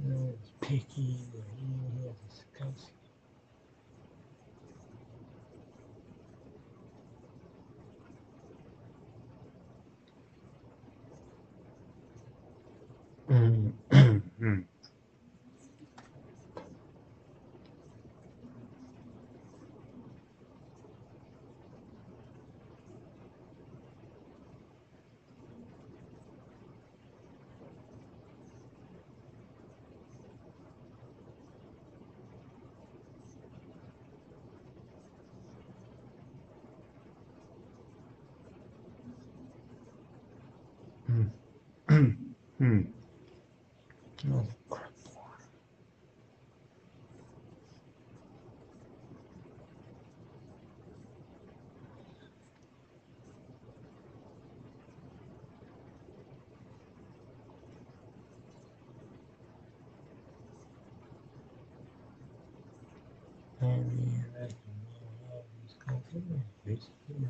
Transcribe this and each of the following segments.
It's picky, he has disgusting. Oh, crap. I mean, I can know this country, basically,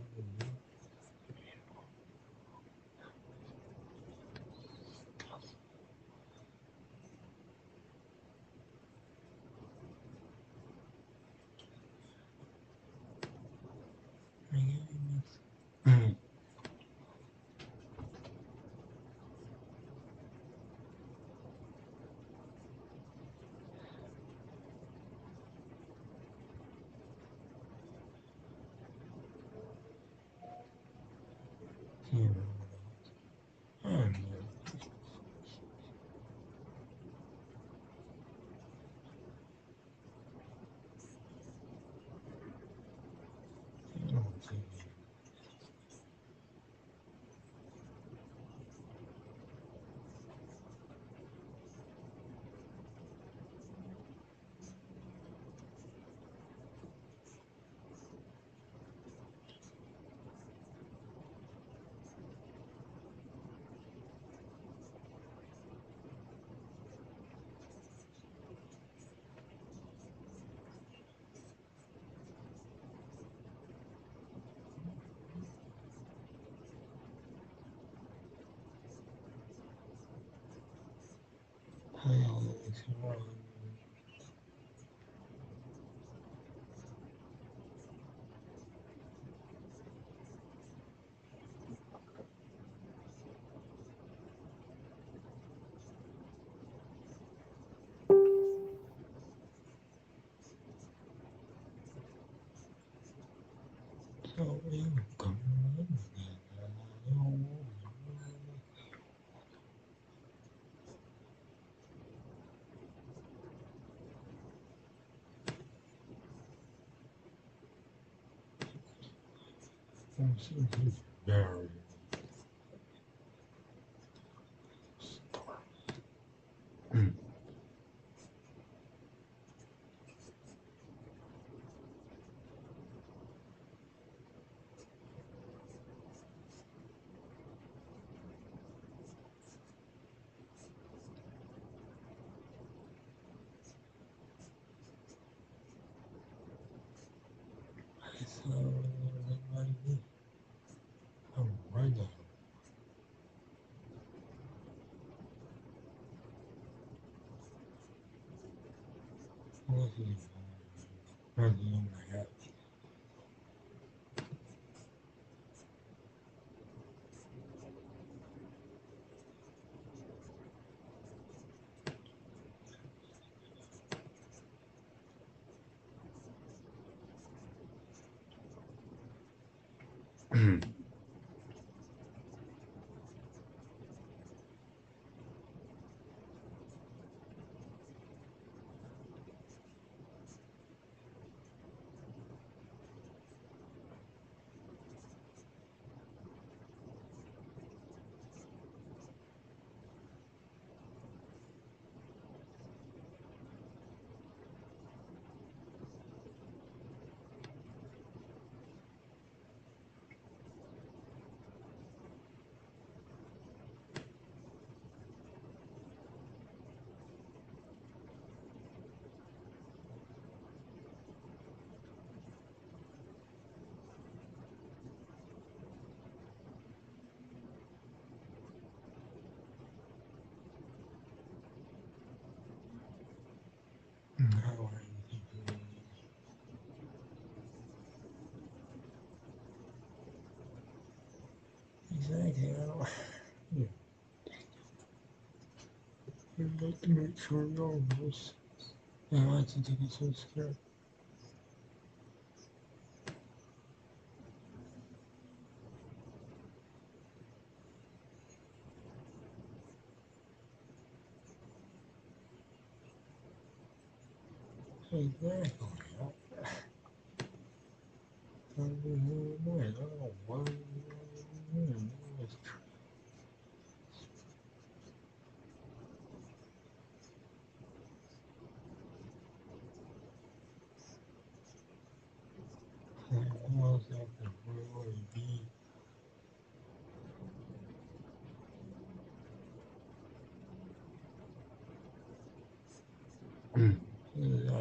So you come very so right now. What is running in my head? exactly. I don't. Yeah. I'd like to make sure y'all knows. I like to take it so scared. Exactly. I don't know why. Was that the really be? Yeah.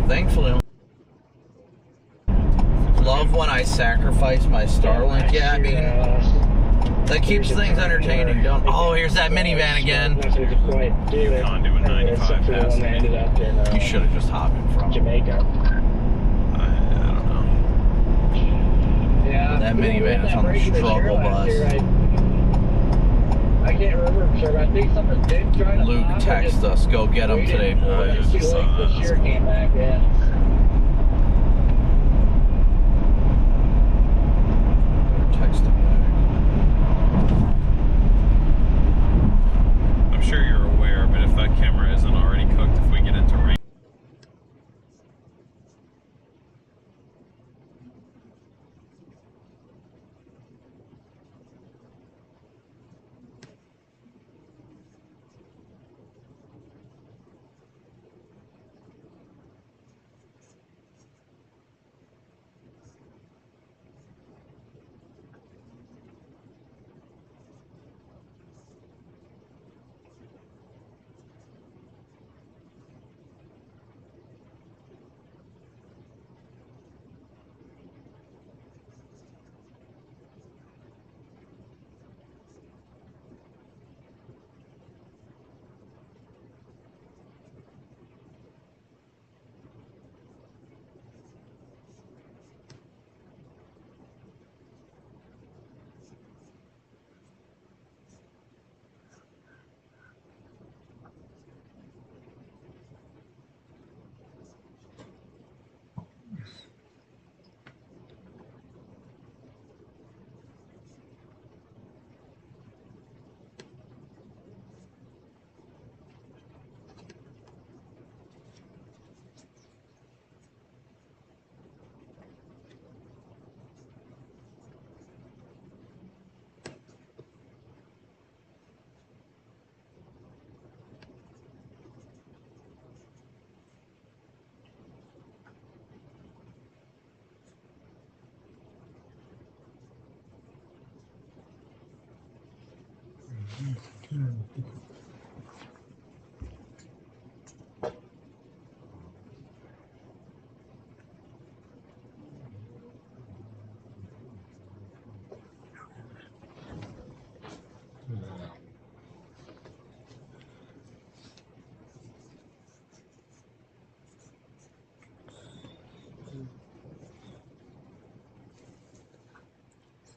Thankfully, love when I sacrifice my Starlink. Yeah, I mean, that keeps things entertaining, don't? Oh, here's that minivan again. You can't do a 95 past me. You should have just hopped in front. Jamaica. I don't know. Yeah. That minivan is on the struggle bus. I can't remember for sure, but I think someone did try to Luke texted us, go get him today, boys. Too late this year came back, yeah. Text him back. I'm sure you're aware, but if that camera isn't already cooked, if we get into rain.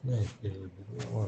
ね、僕は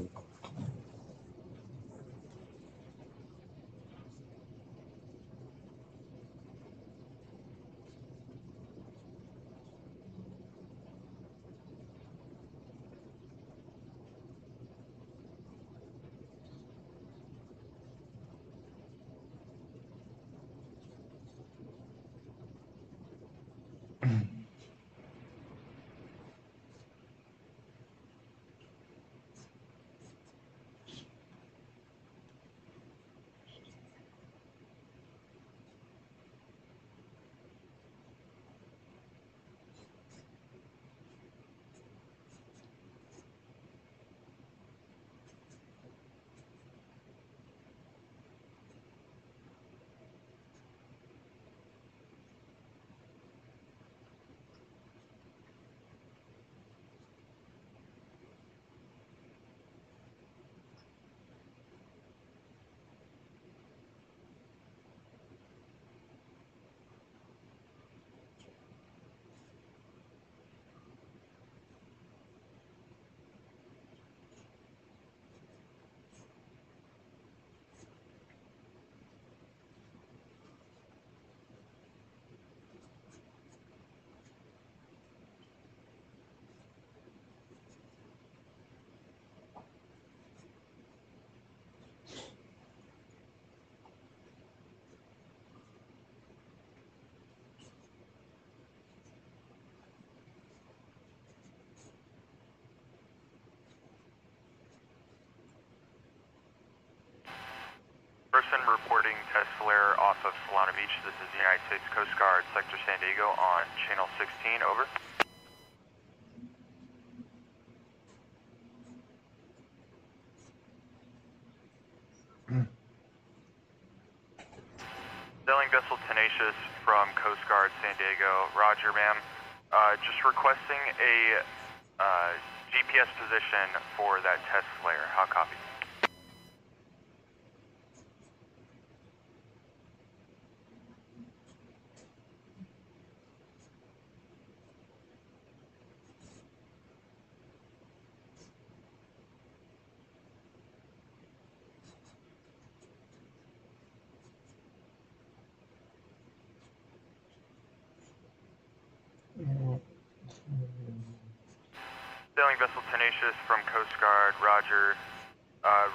Person reporting test flare off of Solana Beach. This is the United States Coast Guard, Sector San Diego on channel 16, over. Sailing vessel Tenacious from Coast Guard San Diego. Roger, ma'am. Just requesting a GPS position for that test flare. How copy? Sailing vessel Tenacious from Coast Guard, Roger.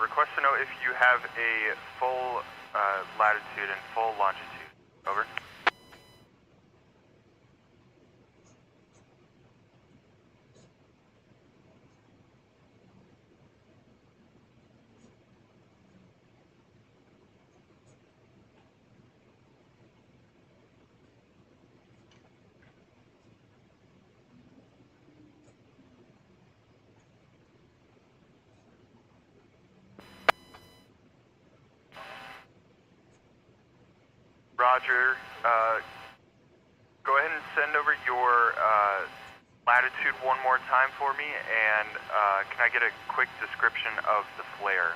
Request to know if you have a full latitude and full longitude. Over. Roger. Go ahead and send over your latitude one more time for me, and can I get a quick description of the flare?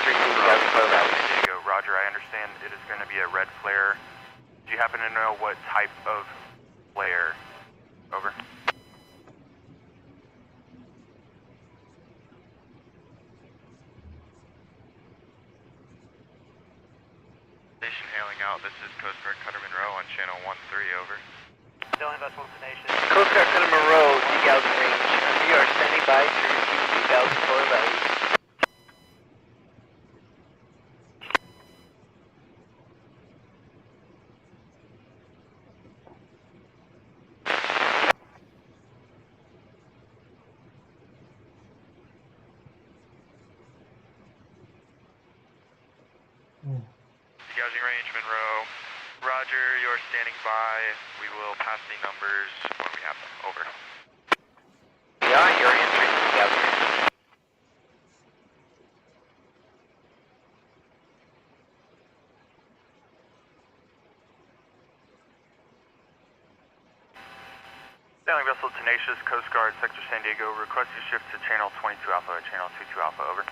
San Diego, Roger, I understand it is going to be a red flare. Do you happen to know what type of flare? Over. Station hailing out, this is Coast Guard Cutter Monroe on channel 13, over. Sailing vessel Tenacious. Coast Guard Cutter Monroe, degaussing range. We are standing by to receive degaussing for value. Degaussing range, Monroe. Roger, you're standing by. We will pass the numbers when we have them, over. We are, you're entering degaussing range. Sailing vessel Tenacious, Coast Guard, Sector San Diego, request you shift to channel 22 Alpha, channel 22 Alpha, over.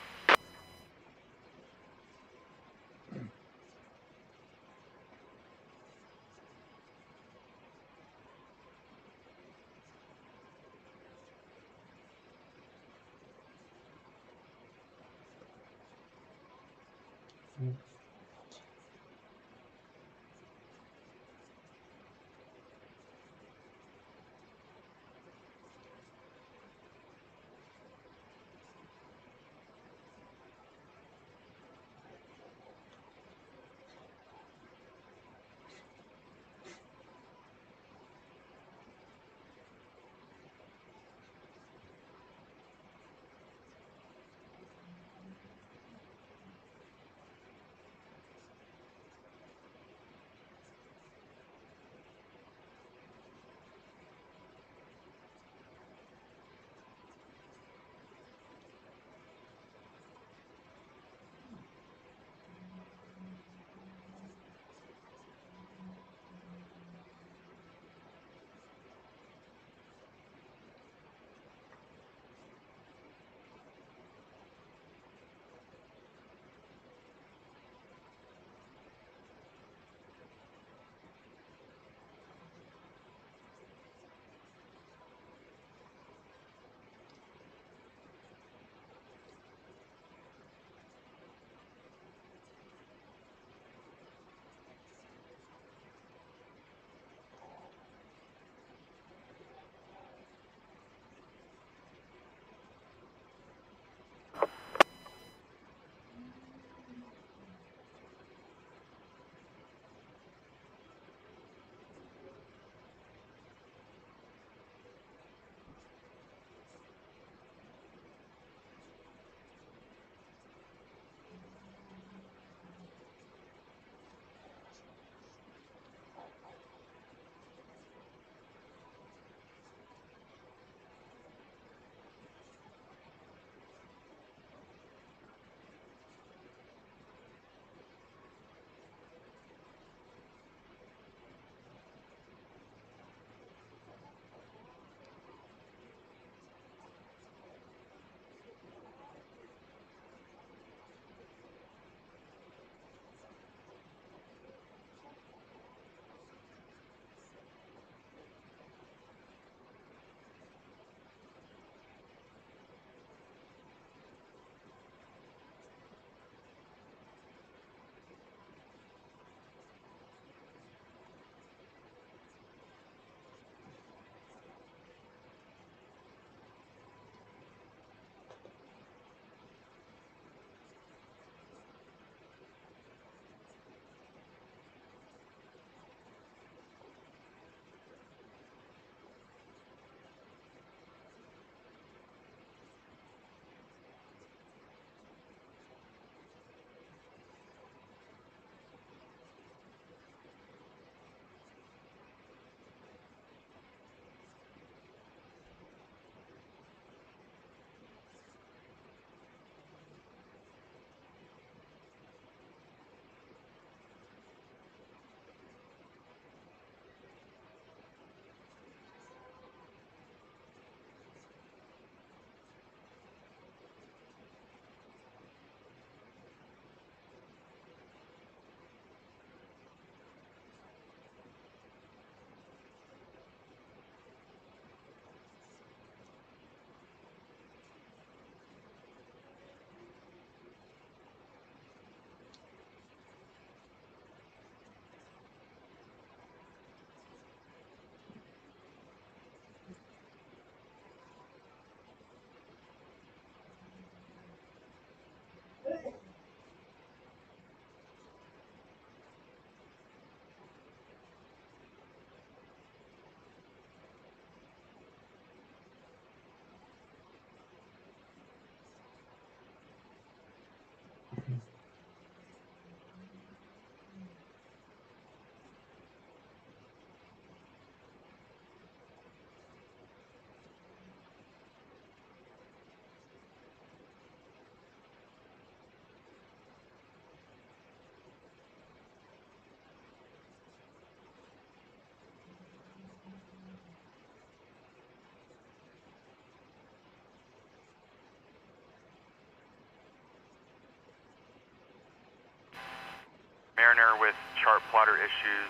Mariner with chart plotter issues.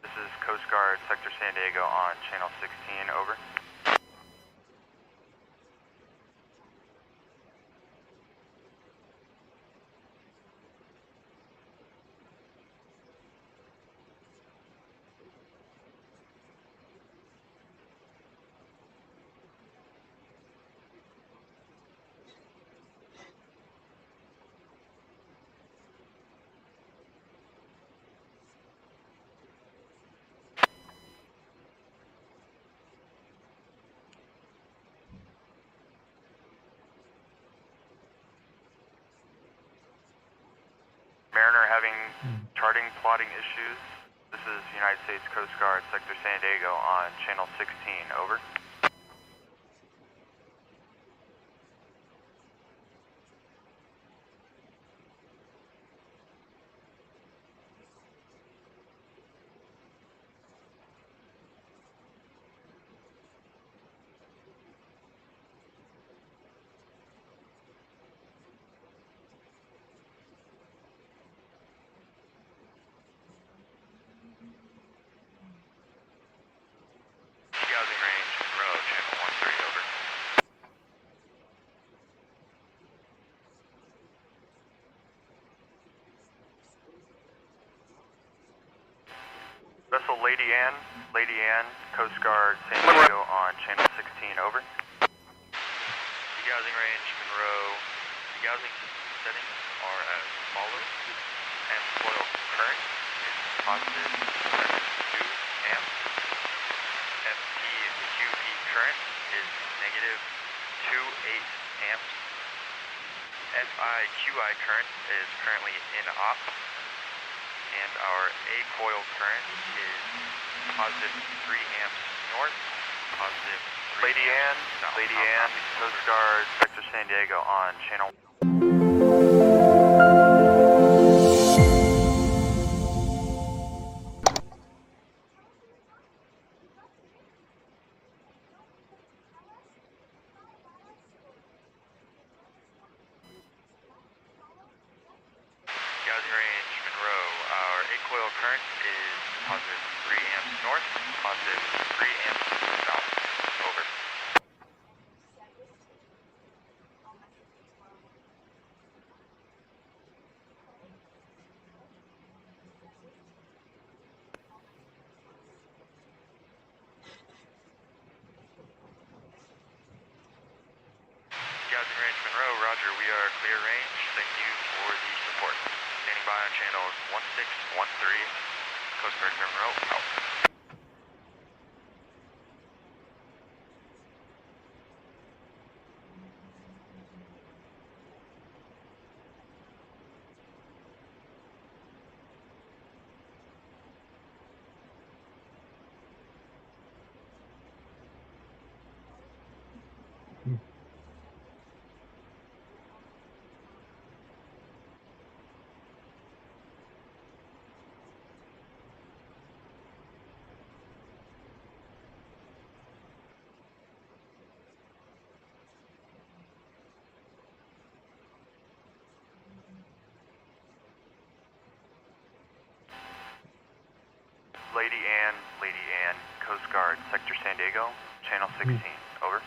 This is Coast Guard Sector San Diego on channel 16, over. Mariner having charting plotting issues. This is United States Coast Guard Sector San Diego on channel 16, over. Degaussing range, Monroe, channel 13, over. Vessel Lady Ann, Coast Guard San Diego on channel 16, over. Degaussing range, Monroe. Degaussing settings are as follows. M coil current is positive 2 amps. FPQP current is negative 2.8 amps. FIQI current is currently in op. And our A coil current is positive 3 amps north, positive 3 Lady Ann, amps south. Coast Guard Sector San Diego on channel. Degaussing range, Monroe. Our A coil current is positive 3 amps north, positive 3 amps south. Over. Degaussing range, Monroe. Roger, we are clear range. Thank you for the support. Standing by on channels 1613. Coast Guard Monroe, out. Lady Ann, Coast Guard Sector San Diego, channel 16, over.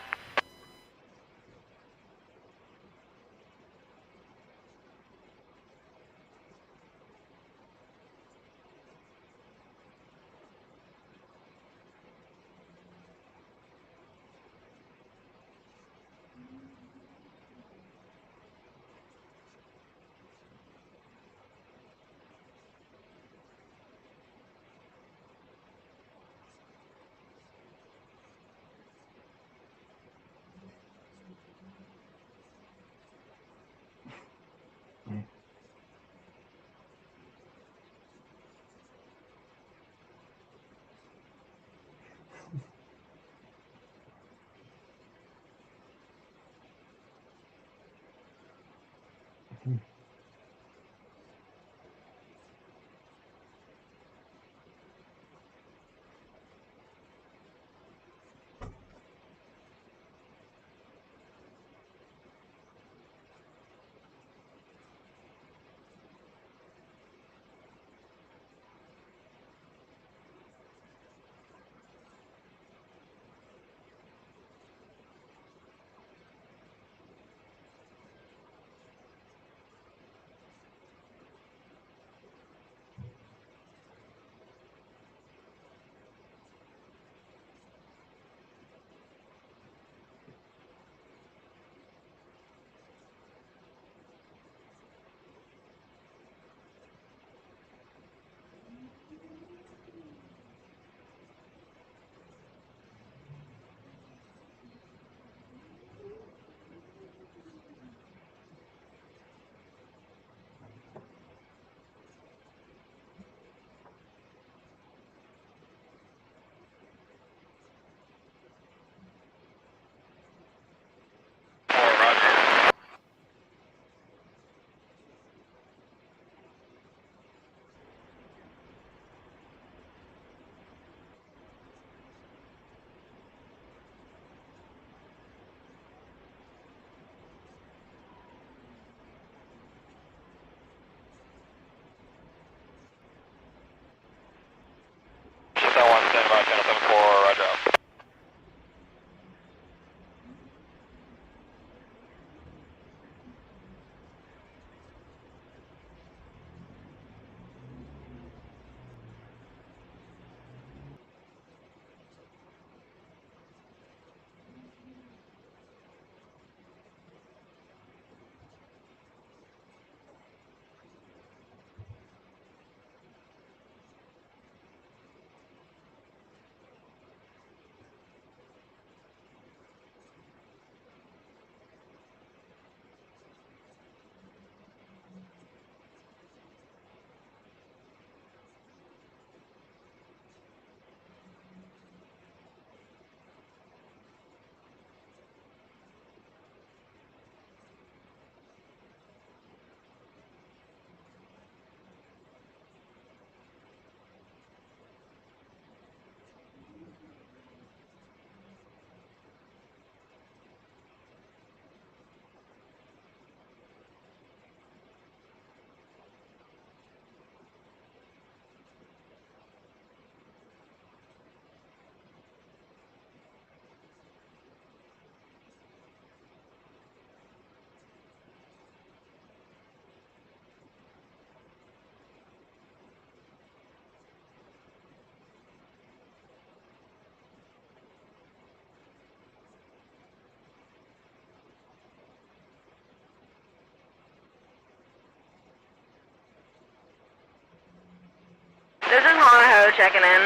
Echo checking in.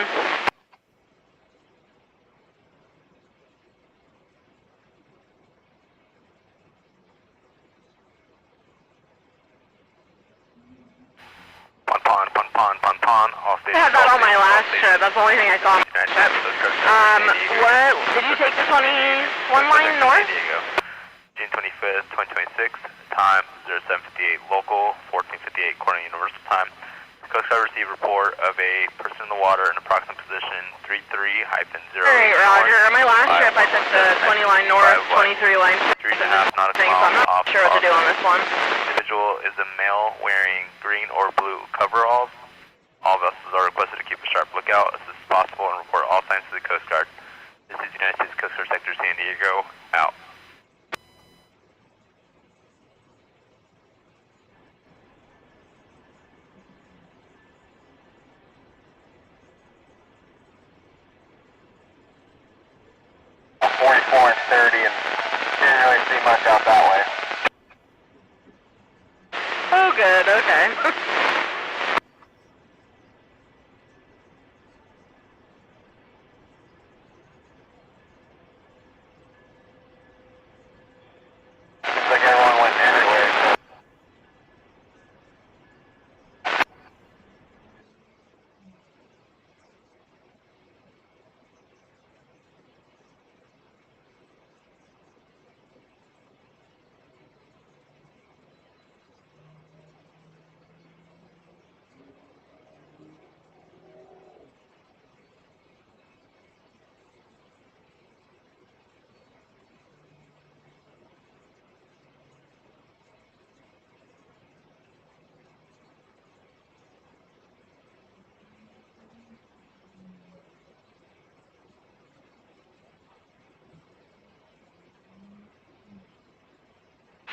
Pon, all I had that on my last trip. That's the only thing I saw. What? Did you take the 21 line north? June 25th, 2026. Time 0758 local, 1458 Corning Universal Time. Coast Guard received report of a person in the water in approximate position 33-0. Alright, Roger. On my last trip, I took the 20 line north, 23 line. 3.5 nautical So I'm not sure what to do on this one. Individual is a male wearing green or blue coveralls. All vessels are requested to keep a sharp lookout as soon as possible and report all signs to the Coast Guard. This is United States Coast Guard Sector San Diego, out. And 30 and didn't really see much out that way. Oh, good. Okay. Looks like everyone went everywhere.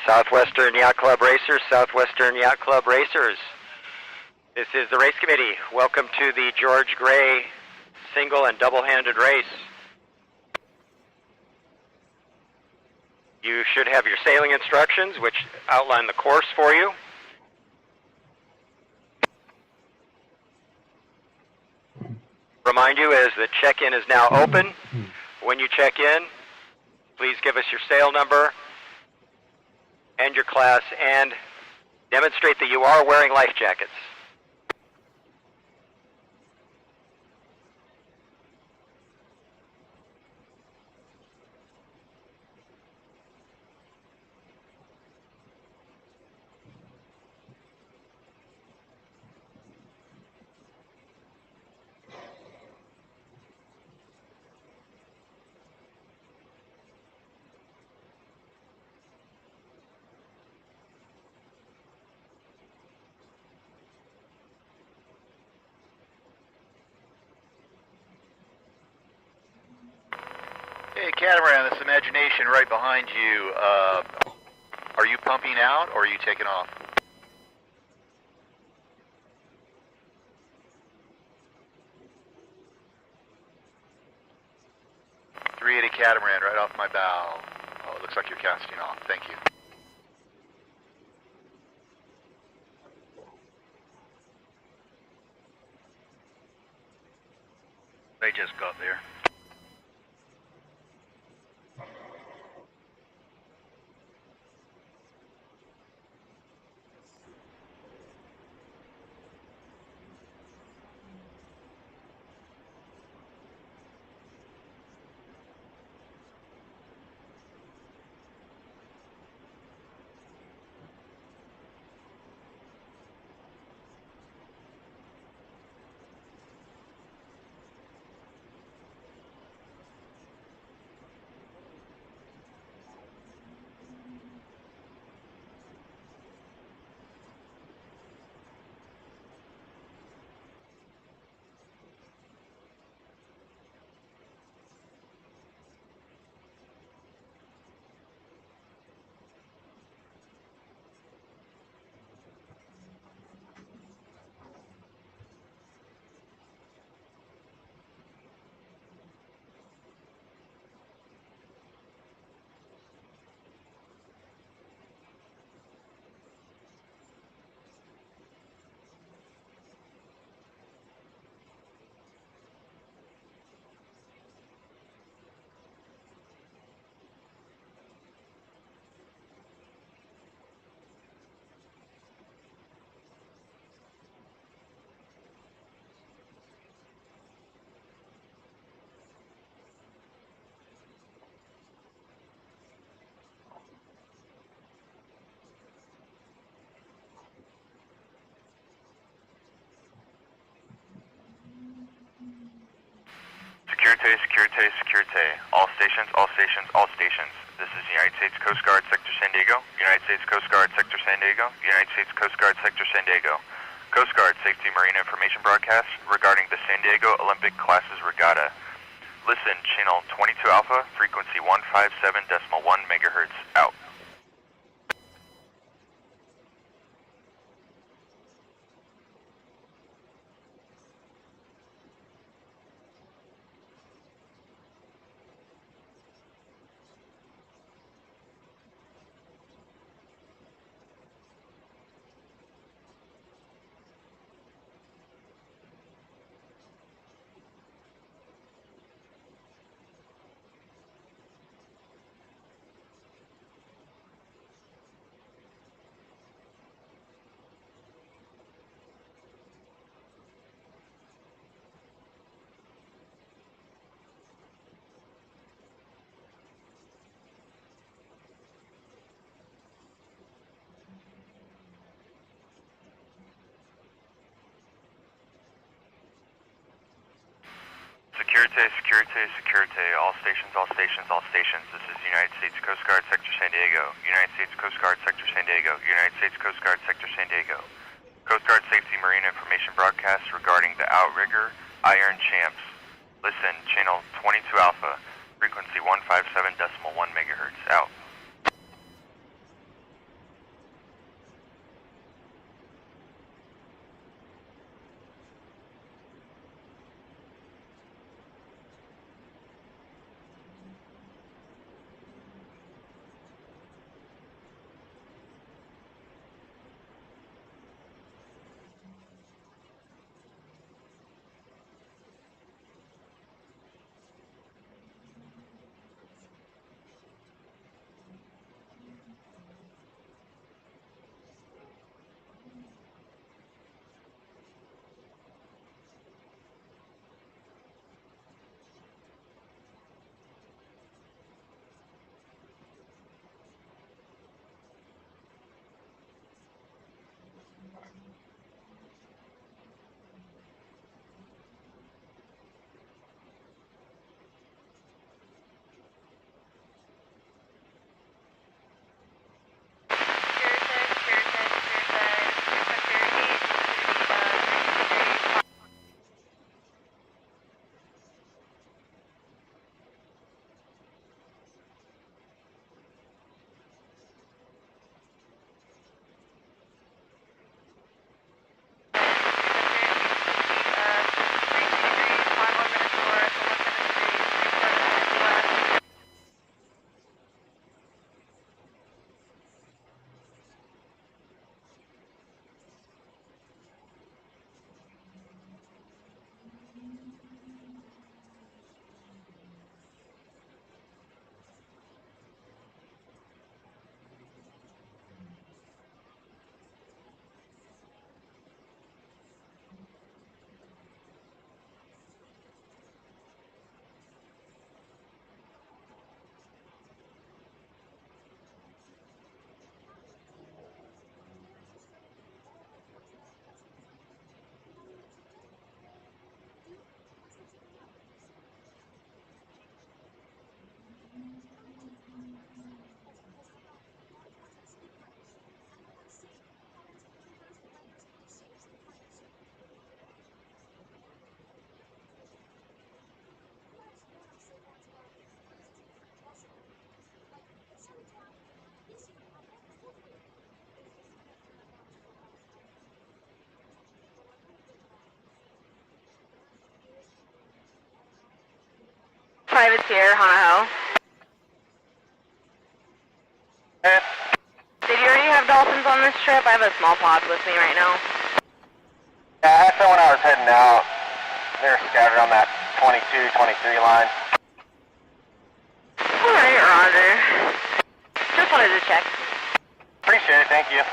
Southwestern Yacht Club Racers, Southwestern Yacht Club Racers. This is the race committee. Welcome to the George Gray single and double-handed race. You should have your sailing instructions, which outline the course for you. Remind you as the check-in is now open. When you check in, please give us your sail number and your class, and demonstrate that you are wearing life jackets. Hey, Catamaran, this Imagination right behind you. Are you pumping out or are you taking off? .380 Catamaran right off my bow. Oh, it looks like you're casting off. Thank you. They just got there. Securite, Securite. All stations, all stations, all stations. This is United States Coast Guard, Sector San Diego. United States Coast Guard, Sector San Diego. United States Coast Guard, Sector San Diego. Coast Guard Safety Marine Information Broadcast regarding the San Diego Olympic Classes Regatta. Listen, channel 22 Alpha, frequency 157.1 megahertz, out. Securite, all stations, all stations, all stations. This is United States Coast Guard, Sector San Diego. United States Coast Guard, Sector San Diego. United States Coast Guard, Sector San Diego. Coast Guard Safety Marine Information Broadcast regarding the outrigger Iron Champs. Listen, channel 22 Alpha, frequency 157.1 megahertz, out. Privateer, Hanaho. Did you already have dolphins on this trip? I have a small pod with me right now. Yeah, I had someone I was heading out. They're scattered on that 22, 23 line. Alright, Roger. Just wanted to check. Appreciate it, thank you.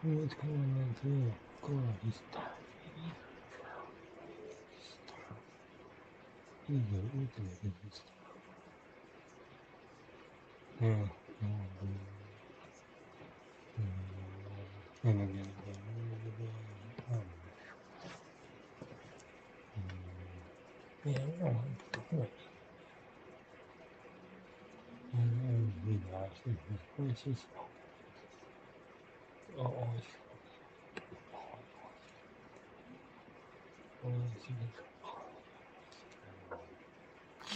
What's going on too? God, he's starving. He's yeah, no, I'm good. He lost his voices. Oh,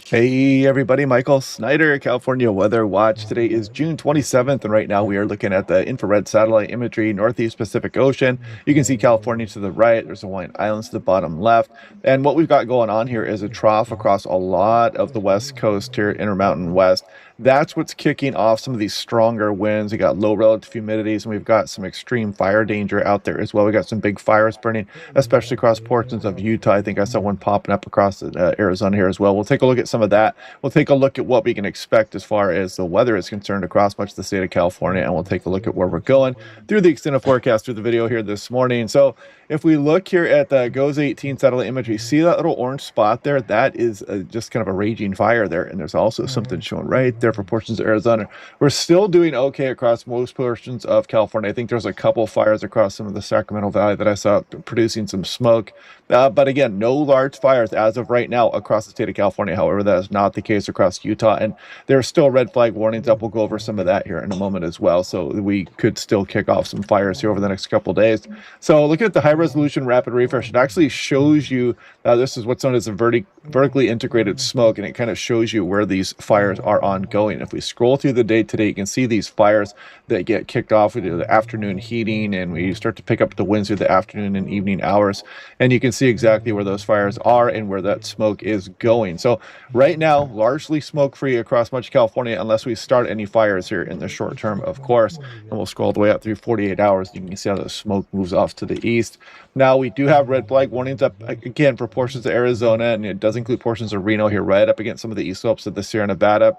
Hey everybody, Michael Snyder, California Weather Watch. Today is June 27th, and right now we are looking at the infrared satellite imagery, Northeast Pacific Ocean. You can see California to the right, there's Hawaiian Islands to the bottom left, and what we've got going on here is a trough across a lot of the west coast here, Intermountain West. That's what's kicking off some of these stronger winds. We got low relative humidities, and we've got some extreme fire danger out there as well. We got some big fires burning, especially across portions of Utah. I think I saw one popping up across Arizona here as well. We'll take a look at some of that. We'll take a look at what we can expect as far as the weather is concerned across much of the state of California, and we'll take a look at where we're going through the extended forecast through the video here this morning. So if we look here at the GOES 18 satellite imagery, see that little orange spot there? That is just kind of a raging fire there, and there's also something showing right there for portions of Arizona. We're still doing okay across most portions of California. I think there's a couple fires across some of the Sacramento Valley that I saw producing some smoke. But again, no large fires as of right now across the state of California. However, that is not the case across Utah, and there are still red flag warnings up. We'll go over some of that here in a moment as well. So we could still kick off some fires here over the next couple of days. So looking at the high resolution rapid refresh, it actually shows you, this is what's known as a vertically integrated smoke, and it kind of shows you where these fires are ongoing. If we scroll through the day today, you can see these fires that get kicked off with the afternoon heating, and we start to pick up the winds through the afternoon and evening hours, and you can see exactly where those fires are and where that smoke is going. So right now, largely smoke free across much of California, unless we start any fires here in the short term, of course. And we'll scroll all the way up through 48 hours. You can see how the smoke moves off to the east. Now we do have red flag warnings up again for portions of Arizona, and it does include portions of Reno here, right up against some of the east slopes of the Sierra Nevada.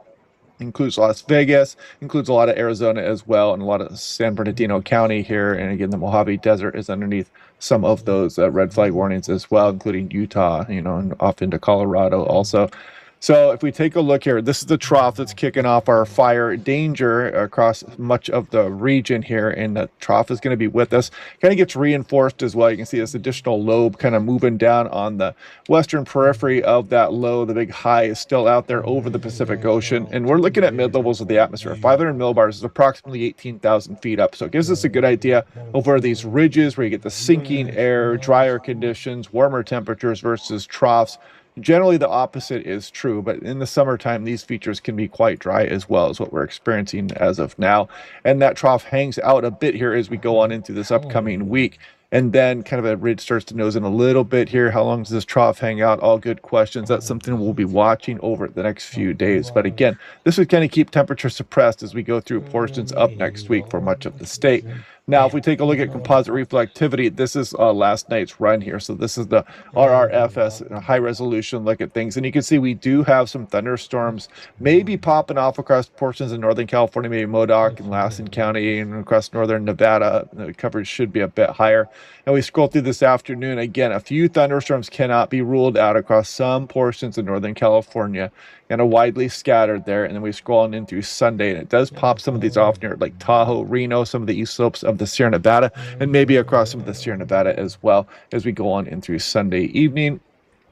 Includes Las Vegas, includes a lot of Arizona as well, and a lot of San Bernardino County here. And again, the Mojave Desert is underneath some of those red flag warnings as well, including Utah, and off into Colorado also. So if we take a look here, this is the trough that's kicking off our fire danger across much of the region here, and the trough is going to be with us. Kind of gets reinforced as well. You can see this additional lobe kind of moving down on the western periphery of that low. The big high is still out there over the Pacific Ocean, and we're looking at mid-levels of the atmosphere. 500 millibars is approximately 18,000 feet up, so it gives us a good idea of where these ridges, where you get the sinking air, drier conditions, warmer temperatures versus troughs. Generally, the opposite is true, but in the summertime, these features can be quite dry as well as what we're experiencing as of now. And that trough hangs out a bit here as we go on into this upcoming week. And then kind of a ridge starts to nose in a little bit here. How long does this trough hang out? All good questions. That's something we'll be watching over the next few days. But again, this would kind of keep temperature suppressed as we go through portions up next week for much of the state. Now, if we take a look at composite reflectivity, this is last night's run here. So this is the RRFS high resolution look at things. And you can see we do have some thunderstorms maybe popping off across portions of Northern California, maybe Modoc and Lassen County and across Northern Nevada. The coverage should be a bit higher. And we scroll through this afternoon. Again, a few thunderstorms cannot be ruled out across some portions of Northern California, kind of widely scattered there. And then we scroll on in through Sunday, and it does pop some of these off near like Tahoe, Reno, some of the east slopes of the Sierra Nevada, and maybe across some of the Sierra Nevada as well as we go on in through Sunday evening.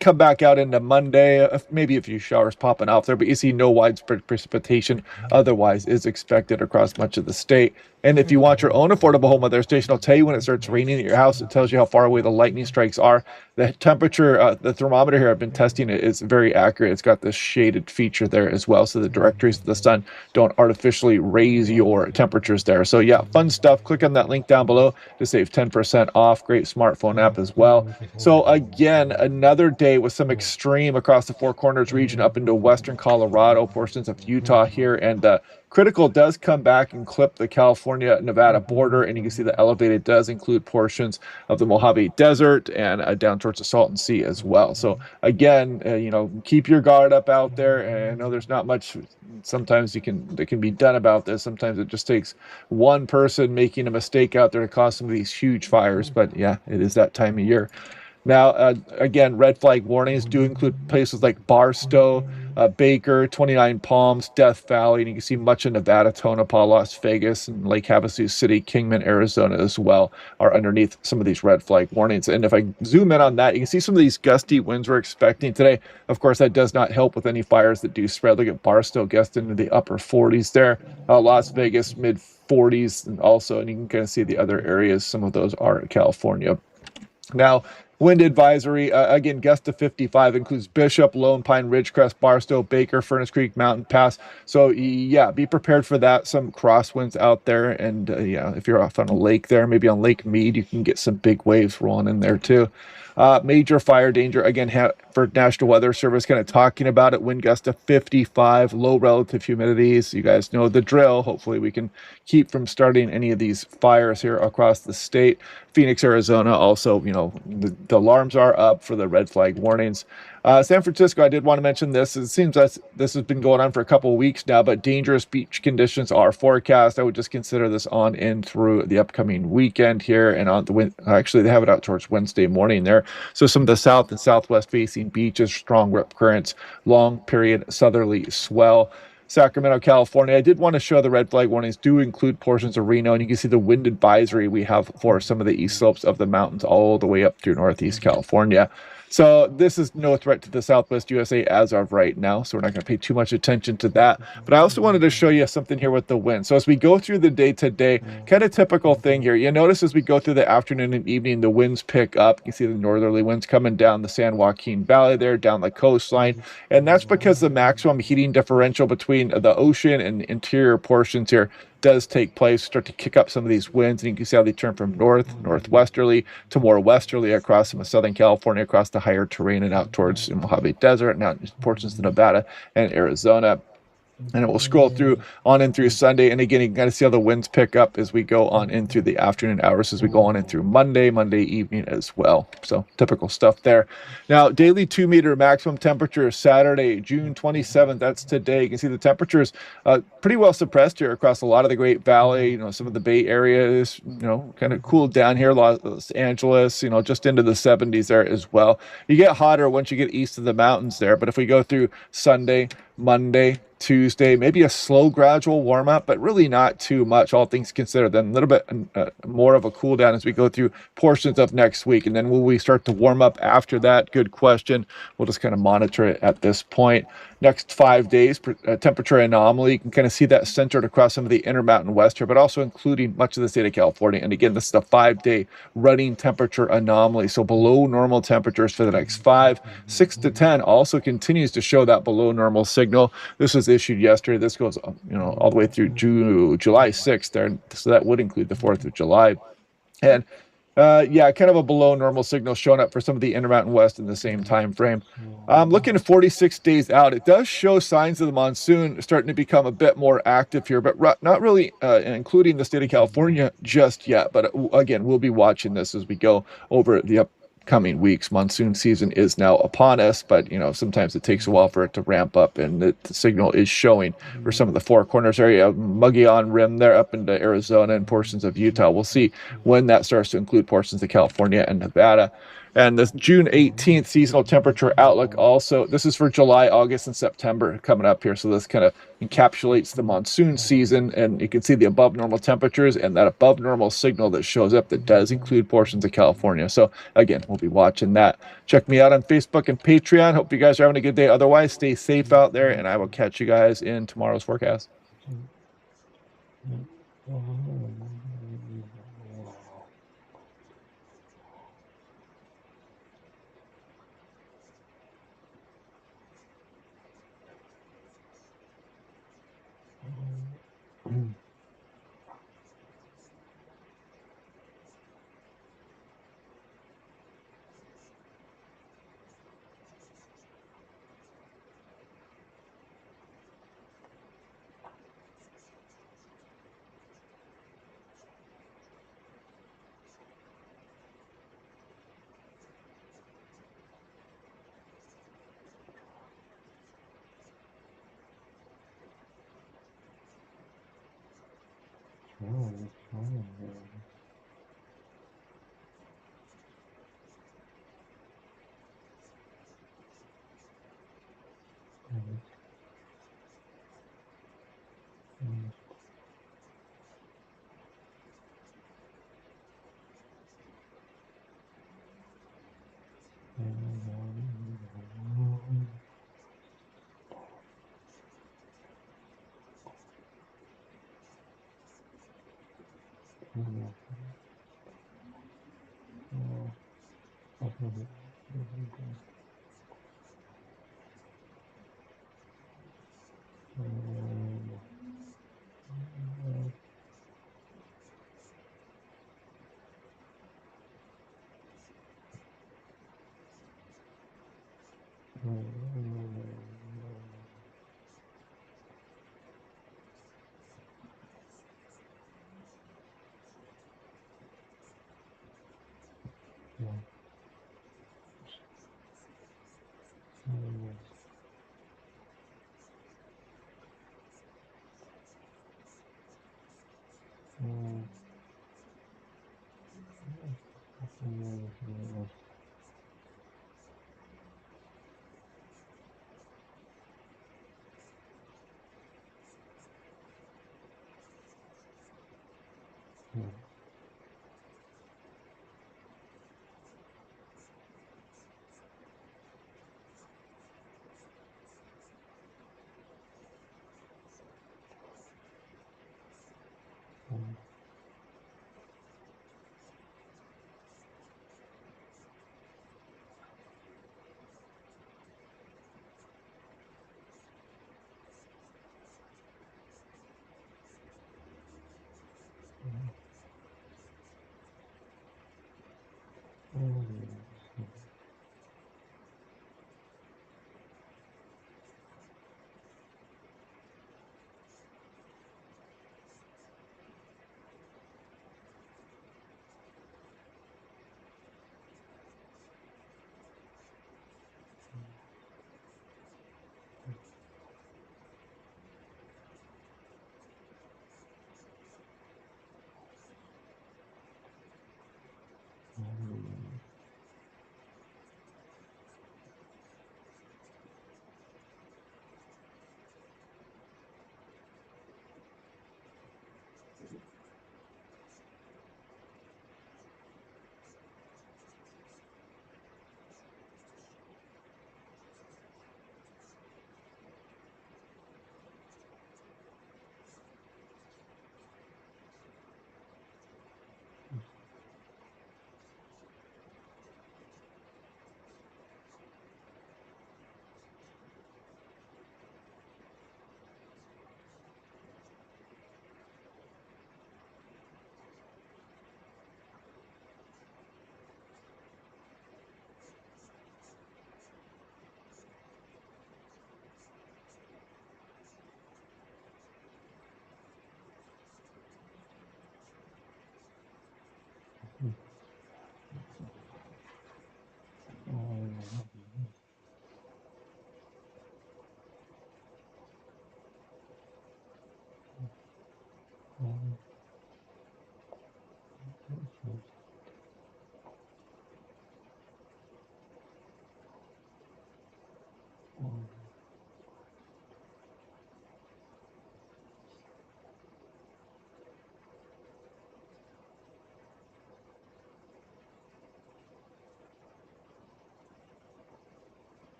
Come back out into Monday, maybe a few showers popping off there, but you see no widespread precipitation otherwise is expected across much of the state. And if you want your own affordable home weather station, I'll tell you when it starts raining at your house. It tells you how far away the lightning strikes are. The temperature, the thermometer here, I've been testing it, is very accurate. It's got this shaded feature there as well, so the direct rays of the sun don't artificially raise your temperatures there. So yeah, fun stuff. Click on that link down below to save 10% off. Great smartphone app as well. So again, another day with some extreme across the Four Corners region up into western Colorado, portions of Utah here, and critical does come back and clip the California-Nevada border, and you can see the elevated does include portions of the Mojave Desert and down towards the Salton Sea as well. So again, keep your guard up out there. And I know there's not much sometimes that can be done about this. Sometimes it just takes one person making a mistake out there to cause some of these huge fires. But yeah, it is that time of year. Now, again, red flag warnings do include places like Barstow, Baker, 29 Palms, Death Valley, and you can see much of Nevada, Tonopah, Las Vegas, and Lake Havasu City, Kingman, Arizona as well are underneath some of these red flag warnings. And if I zoom in on that, you can see some of these gusty winds we're expecting today. Of course, that does not help with any fires that do spread. Look at Barstow, gust into the upper 40s there. Las Vegas, mid 40s, and also, and you can kind of see the other areas. Some of those are California. Now, wind advisory, again, gust to 55, includes Bishop, Lone Pine, Ridgecrest, Barstow, Baker, Furnace Creek, Mountain Pass. So yeah, be prepared for that. Some crosswinds out there. And yeah, if you're off on a lake there, maybe on Lake Mead, you can get some big waves rolling in there too. Major fire danger, again, for National Weather Service, kind of talking about it, wind gust to 55, low relative humidities. You guys know the drill. Hopefully we can keep from starting any of these fires here across the state. Phoenix, Arizona, also, the alarms are up for the red flag warnings. San Francisco, I did want to mention this. It seems that this has been going on for a couple of weeks now, but dangerous beach conditions are forecast. I would just consider this on in through the upcoming weekend here, and on the actually they have it out towards Wednesday morning there. So some of the south and southwest facing beaches, strong rip currents, long period southerly swell. Sacramento, California. I did want to show the red flag warnings do include portions of Reno, and you can see the wind advisory we have for some of the east slopes of the mountains all the way up through northeast California. So this is no threat to the Southwest USA as of right now, so we're not going to pay too much attention to that. But I also wanted to show you something here with the wind. So as we go through the day today, kind of typical thing here. You notice as we go through the afternoon and evening, the winds pick up. You see the northerly winds coming down the San Joaquin Valley there, down the coastline. And that's because the maximum heating differential between the ocean and interior portions here does take place, start to kick up some of these winds, and you can see how they turn from northwesterly to more westerly across some of Southern California, across the higher terrain and out towards the Mojave Desert and out portions of Nevada and Arizona. And it will scroll through on in through Sunday. And again, you can kind of see how the winds pick up as we go on in through the afternoon hours, as we go on in through Monday evening as well. So typical stuff there. Now, daily 2-meter maximum temperature Saturday, June 27th. That's today. You can see the temperatures pretty well suppressed here across a lot of the Great Valley. Some of the Bay areas, kind of cooled down here. Los Angeles, just into the 70s there as well. You get hotter once you get east of the mountains there. But if we go through Sunday, Monday, Tuesday, maybe a slow gradual warm up, but really not too much, all things considered. Then a little bit more of a cool down as we go through portions of next week. And then will we start to warm up after that? Good question. We'll just kind of monitor it at this point. Next 5 days, temperature anomaly. You can kind of see that centered across some of the Intermountain West here, but also including much of the state of California. And again, this is a 5-day running temperature anomaly. So below normal temperatures for the next 5, 6 to 10 also continues to show that below normal signal. This was issued yesterday. This goes, all the way through July 6th there. So that would include the 4th of July. And Yeah, kind of a below normal signal showing up for some of the Intermountain West in the same time frame. Looking at 46 days out, it does show signs of the monsoon starting to become a bit more active here, but not really including the state of California just yet. But again, we'll be watching this as we go over the upcoming weeks. Monsoon season is now upon us, but sometimes it takes a while for it to ramp up, and the signal is showing for some of the Four Corners area, Mogollon Rim there up into Arizona and portions of Utah. We'll see when that starts to include portions of California and Nevada. And the June 18th seasonal temperature outlook also, this is for July, August, and September coming up here. So this kind of encapsulates the monsoon season, and you can see the above normal temperatures and that above normal signal that shows up that does include portions of California. So again, we'll be watching that. Check me out on Facebook and Patreon. Hope you guys are having a good day. Otherwise, stay safe out there, and I will catch you guys in tomorrow's forecast.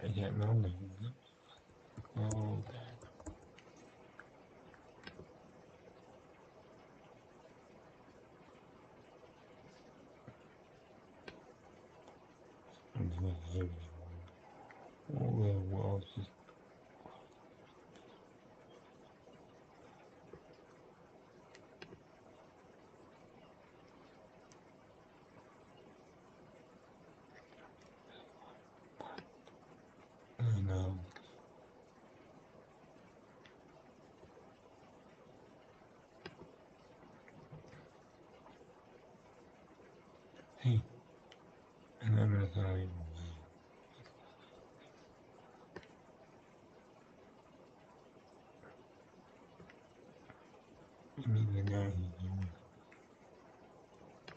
I can't remember. Oh, well, just I know. Hey, I never thought you would. I mean, the guy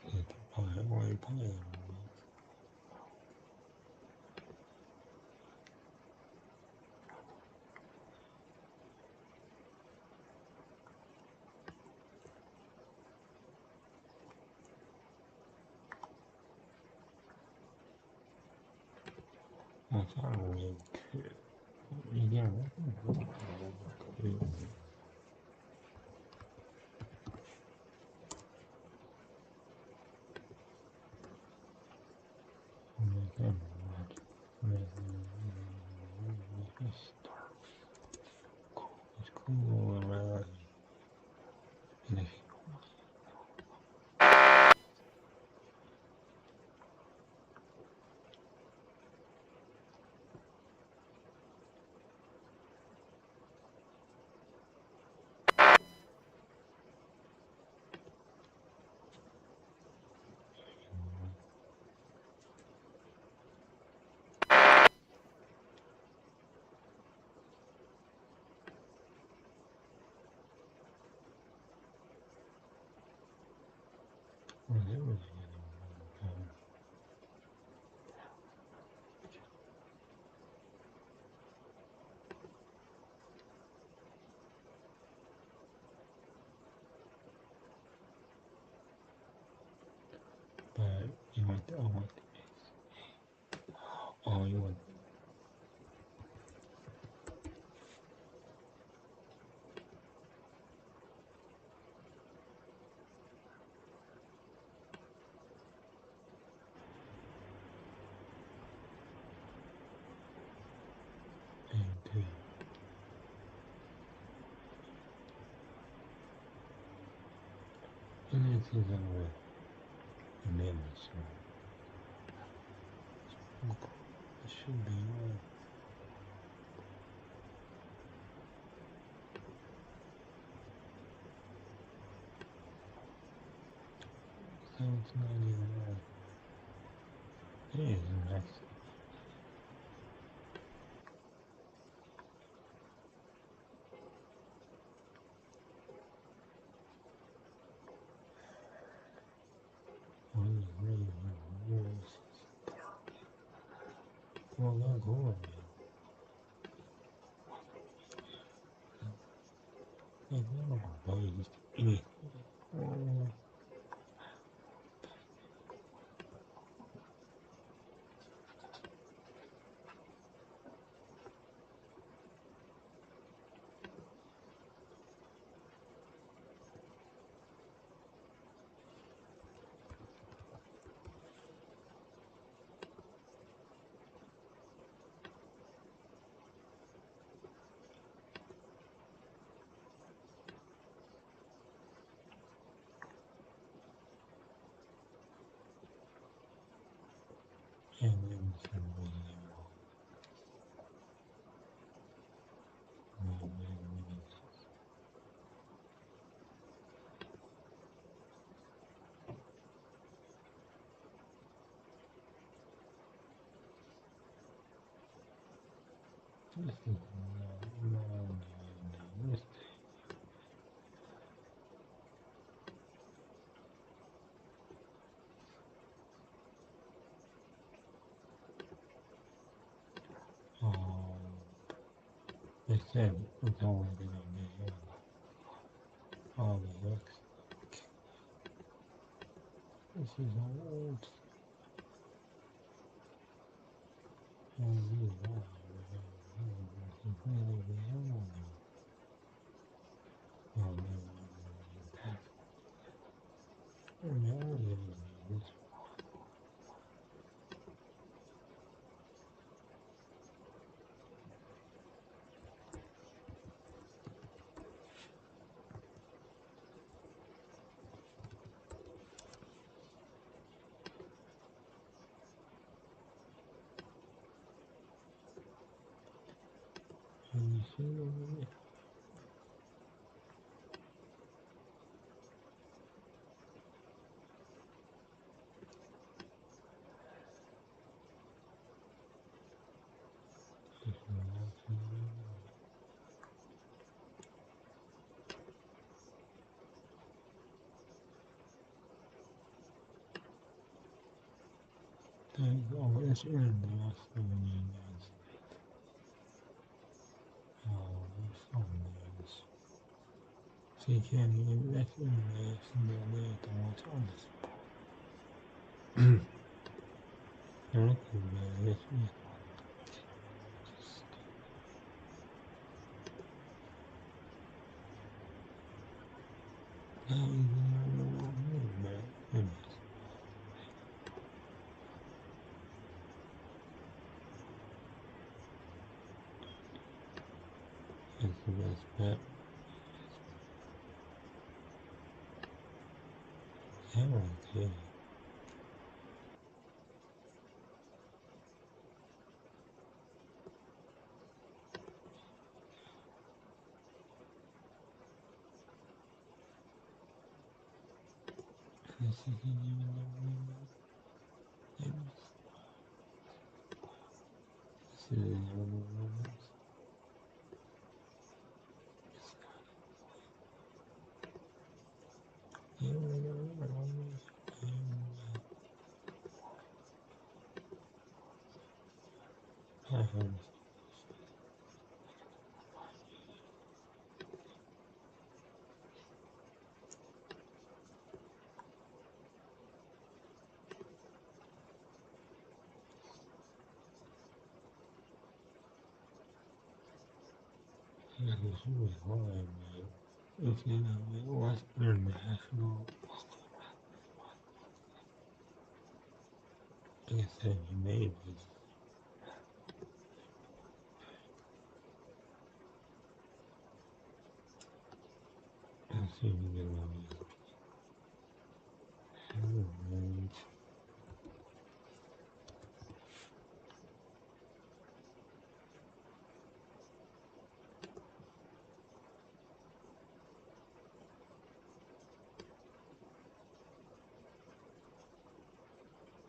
he probably already played. I thought it was kid. Yeah, it's cool, man. And if it was but you want the oh, you want and and this is our amendments. It should be so it's not even it is next. Well, they'll go over it. Like, they don't bugs. And then somebody This is this. They said it's only gonna be all the looks. This is old. Oh, it's international unions. Oh, it's so nice. See, can you that's international there at all times? You're looking there, yes, yes. Now you know, man. It's the best bet. Yeah, okay. This is really hard, man. If you know, it was international. Like I said, you made this. Let's see if we can get around this. Alright.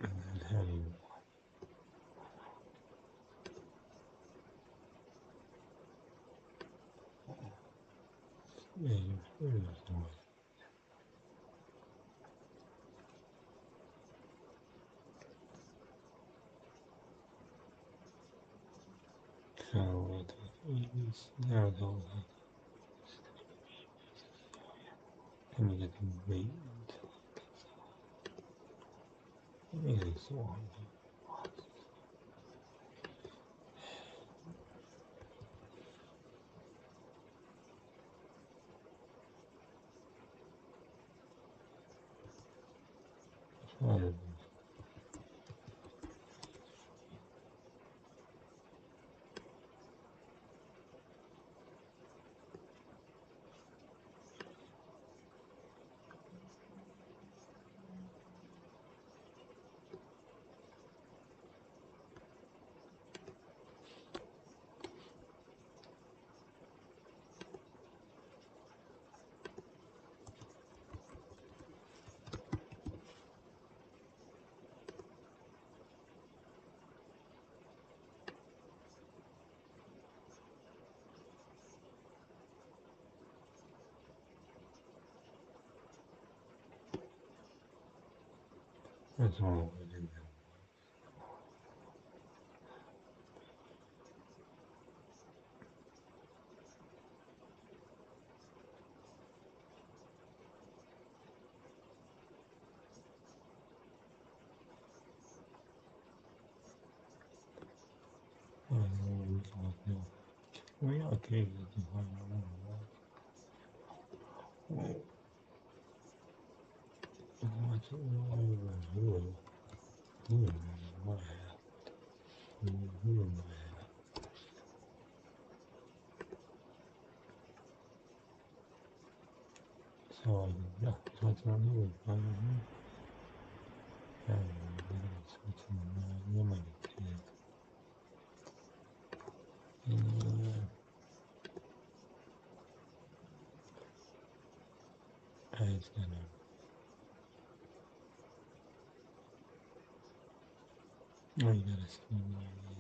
And then how do you yeah, you're pretty much done. So, now they'll let me get the weight. Let me get this one. Fine. That's all I do. We are okay with the high so yeah, that's not new. It's gonna. Oh, you gotta see.